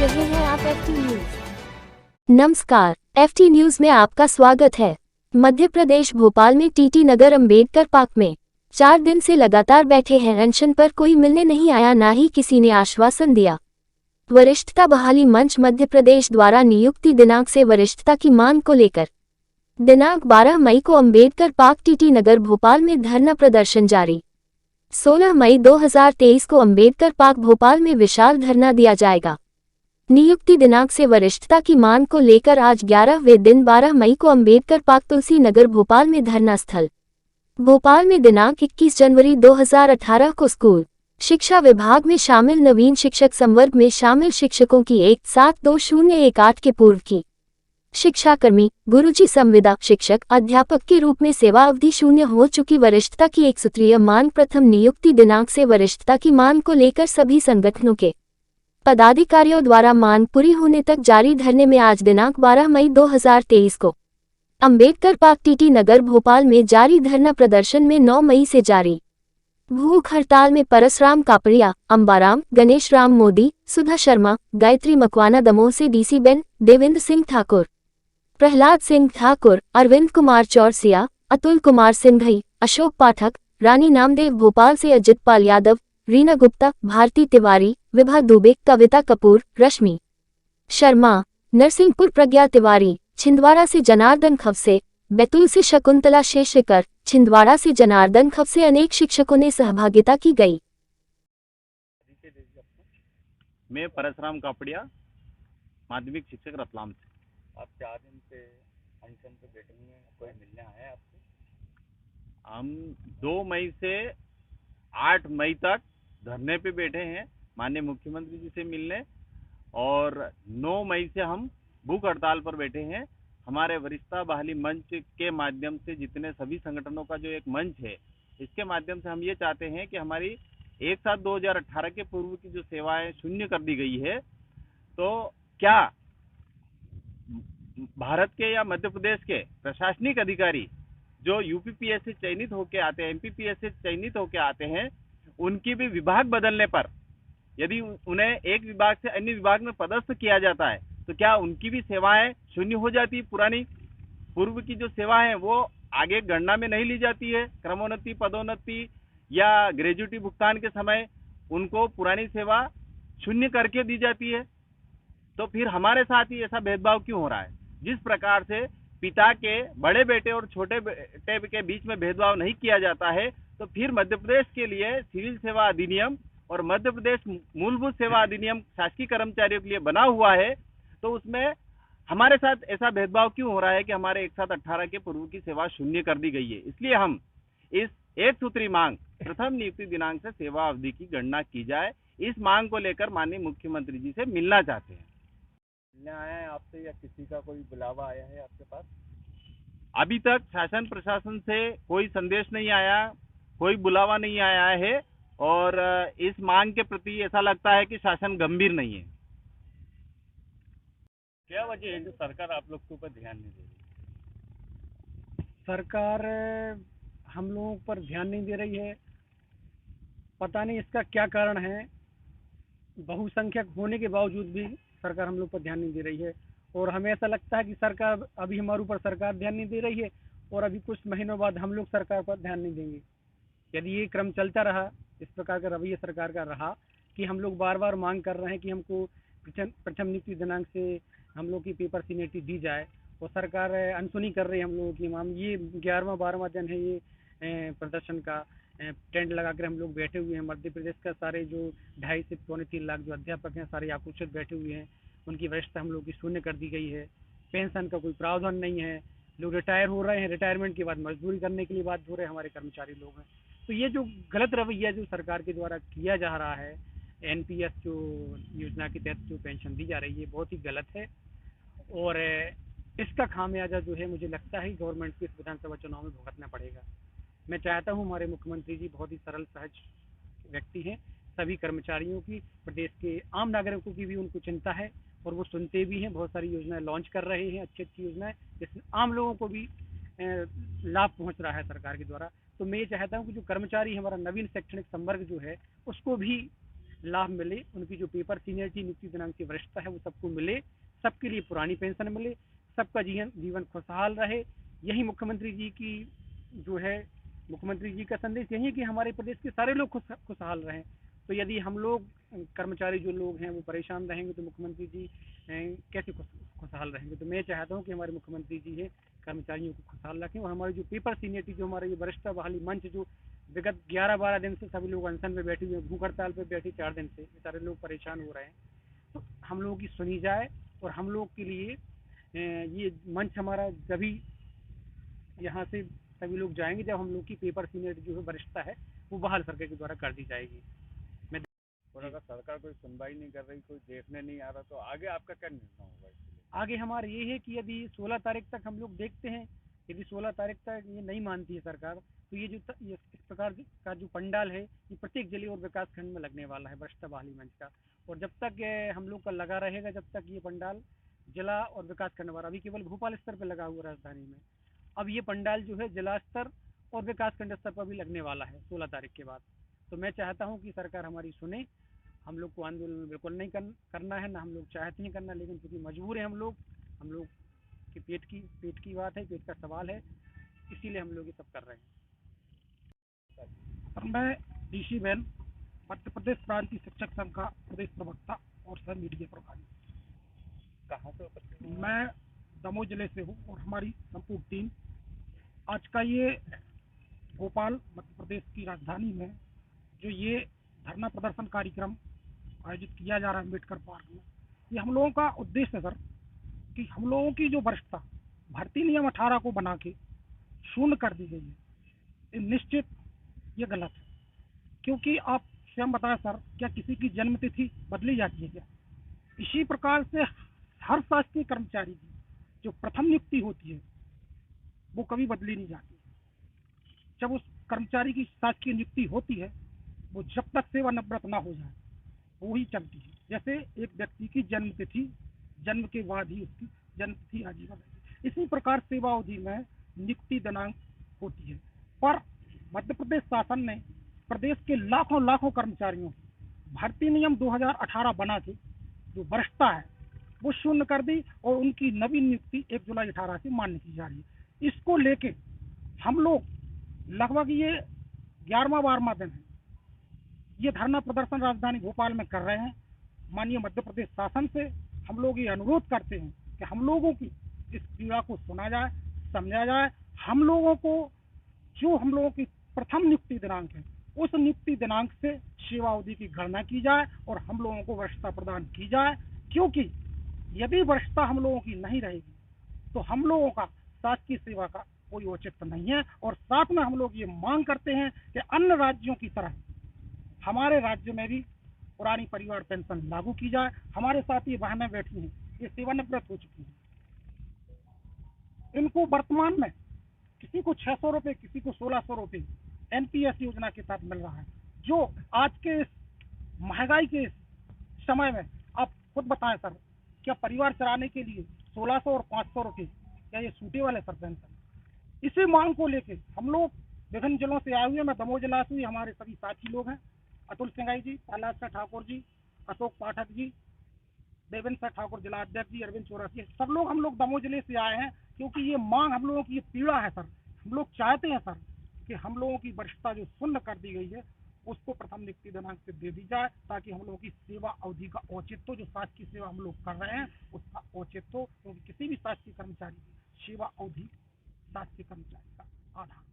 रहे हैं आप एफटी न्यूज। नमस्कार, एफटी न्यूज में आपका स्वागत है। मध्य प्रदेश भोपाल में टीटी नगर अंबेडकर पार्क में 4 दिन से लगातार बैठे हैं अनशन पर, कोई मिलने नहीं आया, ना ही किसी ने आश्वासन दिया। वरिष्ठता बहाली मंच मध्य प्रदेश द्वारा नियुक्ति दिनांक से वरिष्ठता की मांग को लेकर दिनांक 12 मई को अंबेडकर पार्क टीटी नगर भोपाल में धरना प्रदर्शन जारी। 16 मई 2023 को अंबेडकर पार्क भोपाल में विशाल धरना दिया जाएगा। नियुक्ति दिनांक से वरिष्ठता की मांग को लेकर आज 11वें दिन 12 मई को अंबेडकर पार्क तुलसी नगर भोपाल में धरना स्थल। भोपाल में दिनांक 21 जनवरी 2018 को स्कूल शिक्षा विभाग में शामिल नवीन शिक्षक संवर्ग में शामिल शिक्षकों की 172018 के पूर्व की शिक्षाकर्मी गुरुजी संविदा शिक्षक अध्यापक के रूप में सेवा अवधि शून्य हो चुकी वरिष्ठता की एक सूत्रीय मांग प्रथम नियुक्ति दिनांक से वरिष्ठता की मांग को लेकर सभी संगठनों के पदाधिकारियों द्वारा मांग पूरी होने तक जारी धरने में आज दिनांक 12 मई 2023 को अंबेडकर पार्क टीटी नगर भोपाल में जारी धरना प्रदर्शन में 9 मई से जारी भूख हड़ताल में परसराम कापड़िया, अंबाराम, गणेश राम मोदी, सुधा शर्मा, गायत्री मकवाना दमोह से डीसी बेन, देवेंद्र सिंह ठाकुर, प्रहलाद सिंह ठाकुर, अरविंद कुमार चौरसिया, अतुल कुमार सिंघई, अशोक पाठक, रानी नामदेव भोपाल से अजित पाल यादव, रीना गुप्ता, भारती तिवारी, विभा दुबे, कविता कपूर, रश्मि शर्मा, नरसिंहपुर प्रज्ञा तिवारी, छिंदवाड़ा से जनार्दन खवसे, बैतूल से शकुंतला शेषकर, छिंदवाड़ा से जनार्दन खवसे अनेक शिक्षकों ने सहभागिता की गई। मैं परसराम कापड़िया, माध्यमिक शिक्षक रतलाम से। आप 4 दिन से अनशन पे बैठे हुए हैं, कोई मिलने आया है आपसे? हम 2 मई से 8 मई तक धरने पे बैठे हैं माननीय मुख्यमंत्री जी से मिलने, और 9 मई से हम भूख हड़ताल पर बैठे हैं। हमारे वरिष्ठता बहाली मंच के माध्यम से जितने सभी संगठनों का जो एक मंच है, इसके माध्यम से हम ये चाहते हैं कि हमारी 1/7/2018 के पूर्व की जो सेवाएं शून्य कर दी गई है, तो क्या भारत के या मध्य प्रदेश के प्रशासनिक अधिकारी जो यूपीपीएस से चयनित होकर आते हैं, एमपीपीएस से चयनित होकर आते हैं, उनकी भी विभाग बदलने पर यदि उन्हें एक विभाग से अन्य विभाग में पदस्थ किया जाता है, तो क्या उनकी भी सेवाएं शून्य हो जाती? पुरानी पूर्व की जो सेवा है वो आगे गणना में नहीं ली जाती है? क्रमोन्नति, पदोन्नति या ग्रेजुएटी भुगतान के समय उनको पुरानी सेवा शून्य करके दी जाती है। तो फिर हमारे साथ ही ऐसा भेदभाव क्यों हो रहा है? जिस प्रकार से पिता के बड़े बेटे और छोटे बेटे के बीच में भेदभाव नहीं किया जाता है, तो फिर मध्य प्रदेश के लिए सिविल सेवा अधिनियम और मध्य प्रदेश मूलभूत सेवा अधिनियम शासकीय कर्मचारियों के लिए बना हुआ है, तो उसमें हमारे साथ ऐसा भेदभाव क्यों हो रहा है कि हमारे 1/7/18 के पूर्व की सेवा शून्य कर दी गई है? इसलिए हम इस एक सूत्री मांग प्रथम नियुक्ति दिनांक से सेवा अवधि की गणना की जाए, इस मांग को लेकर माननीय मुख्यमंत्री जी से मिलना चाहते हैं। मिलने आया है आपसे या किसी का कोई बुलावा आया है आपके पास? अभी तक शासन प्रशासन से कोई संदेश नहीं आया, कोई बुलावा नहीं आया है, और इस मांग के प्रति ऐसा लगता है कि शासन गंभीर नहीं है। क्या वजह है जो सरकार आप लोग के ऊपर ध्यान नहीं दे रही? सरकार हम लोगों पर ध्यान नहीं दे रही है, पता नहीं इसका क्या कारण है। बहुसंख्यक होने के बावजूद भी सरकार हम लोग पर ध्यान नहीं दे रही है, और हमें ऐसा लगता है कि सरकार अभी हमारे ऊपर सरकार ध्यान नहीं दे रही है, और अभी कुछ महीनों बाद हम लोग सरकार पर ध्यान नहीं देंगे। यदि ये क्रम चलता रहा, इस प्रकार का रवैया सरकार का रहा कि हम लोग बार बार मांग कर रहे हैं कि हमको प्रथम नियुक्ति दिनांक से हम लोग की पेपर सीनियरिटी दी जाए, और सरकार अनसुनी कर रही है हम लोगों की मांग। ये 11वां-12वां दिन है ये प्रदर्शन का, टेंट लगा कर हम लोग बैठे हुए हैं। मध्य प्रदेश का सारे जो 2.5 से 3.25 लाख जो अध्यापक हैं, सारे आक्रोशित बैठे हुए हैं। उनकी वरिष्ठता हम लोग की शून्य कर दी गई है, पेंशन का कोई प्रावधान नहीं है, लोग रिटायर हो रहे हैं, रिटायरमेंट के बाद मजदूरी करने के लिए बाध्य हो रहे हैं, हमारे कर्मचारी लोग हैं। तो ये जो गलत रवैया जो सरकार के द्वारा किया जा रहा है, एनपीएस जो योजना के तहत जो पेंशन दी जा रही है, बहुत ही गलत है, और इसका खामियाजा जो है मुझे लगता है गवर्नमेंट को इस विधानसभा चुनाव में भुगतना पड़ेगा। मैं चाहता हूं हमारे मुख्यमंत्री जी बहुत ही सरल सहज व्यक्ति हैं, सभी कर्मचारियों की, प्रदेश के आम नागरिकों की भी उनको चिंता है, और वो सुनते भी हैं। बहुत सारी योजनाएं लॉन्च कर रहे हैं, अच्छी अच्छी योजनाएं, जिसमें आम लोगों को भी लाभ पहुंच रहा है सरकार के द्वारा। तो मैं ये चाहता हूं कि जो कर्मचारी हमारा नवीन शैक्षणिक संवर्ग जो है, उसको भी लाभ मिले, उनकी जो पेपर सीनियरिटी नियुक्ति दिनांक की वरिष्ठता है वो सबको मिले, सबके लिए पुरानी पेंशन मिले, सबका जीवन खुशहाल रहे। यही मुख्यमंत्री जी की जो है, मुख्यमंत्री जी का संदेश यही है कि हमारे प्रदेश के सारे लोग खुशहाल रहें। तो यदि हम लोग कर्मचारी जो लोग हैं वो परेशान रहेंगे तो मुख्यमंत्री जी कैसे खुशहाल रहेंगे। तो मैं चाहता हूँ कि हमारे मुख्यमंत्री जी है कर्मचारियों को खुशहाल रखें, और हमारी जो पेपर सीनियरिटी, जो हमारा ये वरिष्ठता बहाली मंच जो विगत 11-12 दिन से सभी लोग अनशन में बैठे हुए, भूख हड़ताल पे बैठे 4 दिन से, सारे लोग परेशान हो रहे हैं, तो हम लोगों की सुनी जाए। और हम लोग के लिए ये मंच हमारा जभी यहाँ से सभी लोग जाएंगे जब हम लोग की पेपर सीनियरिटी जो है वरिष्ठता है वो बहाल सरकार के द्वारा कर दी जाएगी। और अगर सरकार कोई सुनवाई नहीं कर रही, कोई देखने नहीं आ रहा, तो आगे आपका क्या निर्णय होगा इसके लिए? आगे हमारा ये है कि यदि 16 तारीख तक हम लोग देखते हैं, यदि 16 तारीख तक ये नहीं मानती है सरकार, तो ये इस प्रकार का जो पंडाल है ये प्रत्येक जिले और विकास खंड में लगने वाला है वरिष्ठता बहाली मंच का। और जब तक हम लोग का लगा रहेगा, जब तक ये पंडाल जिला और विकास खंड वाला, अभी केवल भोपाल स्तर पर लगा हुआ राजधानी में, अब ये पंडाल जो है जिला स्तर और विकास खंड स्तर पर भी लगने वाला है 16 तारीख के बाद। तो मैं चाहता हूँ कि सरकार हमारी सुने। हम लोग को आंदोलन बिल्कुल नहीं करना है, ना हम लोग चाहते हैं करना, लेकिन क्योंकि मजबूर है हम लोग की पेट की बात है, पेट का सवाल है, इसीलिए हम लोग ये सब कर रहे हैं। सर, मैं डीसी बैन मध्य प्रदेश प्रांतीय शिक्षक संघ का प्रदेश प्रवक्ता और सह मीडिया प्रभारी। कहाँ से उपस्थित हैं? मैं दमोह जिले से हूँ और हमारी संपूर्ण टीम आज का ये भोपाल मध्य प्रदेश की राजधानी में जो ये धरना प्रदर्शन कार्यक्रम आयोजित किया जा रहा है अम्बेडकर पार्क में, ये हम लोगों का उद्देश्य है सर कि हम लोगों की जो वरिष्ठता भर्ती नियम 18 को बना के शून्य कर दी गई है, ये निश्चित ये गलत है। क्योंकि आप स्वयं बताएं सर, क्या किसी की जन्म तिथि बदली जाती है क्या? इसी प्रकार से हर शासकीय कर्मचारी की जो प्रथम नियुक्ति होती है वो कभी बदली नहीं जाती। जब उस कर्मचारी की शासकीय नियुक्ति होती है वो जब तक सेवानिवृत्त ना हो जाए वो ही चलती है। जैसे एक व्यक्ति की जन्म तिथि, जन्म के बाद ही उसकी जन्म तिथि आजीवन रहती है, इसी प्रकार सेवा अवधि में नियुक्ति दिनांक होती है। पर मध्य प्रदेश शासन ने प्रदेश के लाखों कर्मचारियों की भर्ती नियम 2018 बना के जो वरिष्ठता है वो शून्य कर दी और उनकी नवीन नियुक्ति 1 जुलाई 18 से मान्य की जा रही है। इसको लेके हम लोग लगभग ये 11वां दिन है ये धरना प्रदर्शन राजधानी भोपाल में कर रहे हैं। माननीय मध्य प्रदेश शासन से हम लोग ये अनुरोध करते हैं कि हम लोगों की इस पीड़ा को सुना जाए, समझा जाए। हम लोगों की प्रथम नियुक्ति दिनांक है उस नियुक्ति दिनांक से सेवा अवधि की गणना की जाए और हम लोगों को वरिष्ठता प्रदान की जाए। क्योंकि यदि वरिष्ठता हम लोगों की नहीं रहेगी तो हम लोगों का शासकीय सेवा का कोई औचित्य नहीं है। और साथ में हम लोग ये मांग करते हैं कि अन्य राज्यों की तरह हमारे राज्य में भी पुरानी परिवार पेंशन लागू की जाए। हमारे साथ ये बहनें बैठी हैं, ये सेवानिवृत्त हो चुकी हैं, इनको वर्तमान में किसी को 600 रुपये, किसी को 1600 रुपये एनपीएस योजना के साथ मिल रहा है, जो आज के महंगाई के समय में आप खुद बताएं सर, क्या परिवार चलाने के लिए 1600 और 500 रुपये क्या ये सूटेबल है सर पेंशन? इसी मांग को लेके हम लोग विभिन्न जिलों से आए हुए, मैं दमोह जिला से, हमारे सभी साथी लोग हैं, अतुल सिंगाई जी, प्रहलाद ठाकुर जी, अशोक पाठक जी, देवेंद्र ठाकुर जिला अध्यक्ष जी, अरविंद चौरसिया, सब लोग हम लोग दमोह जिले से आए हैं क्योंकि ये मांग हम लोगों की ये पीड़ा है सर। हम लोग चाहते हैं सर कि हम लोगों की वरिष्ठता जो शून्य कर दी गई है उसको प्रथम नियुक्ति दिनांक से दे दी जाए, ताकि हम लोगों की सेवा अवधि का औचित्य, जो शासकीय सेवा हम लोग कर रहे हैं उसका औचित्य, क्योंकि किसी भी शासकीय कर्मचारी की सेवा अवधि शासकीय कर्मचारी का आधार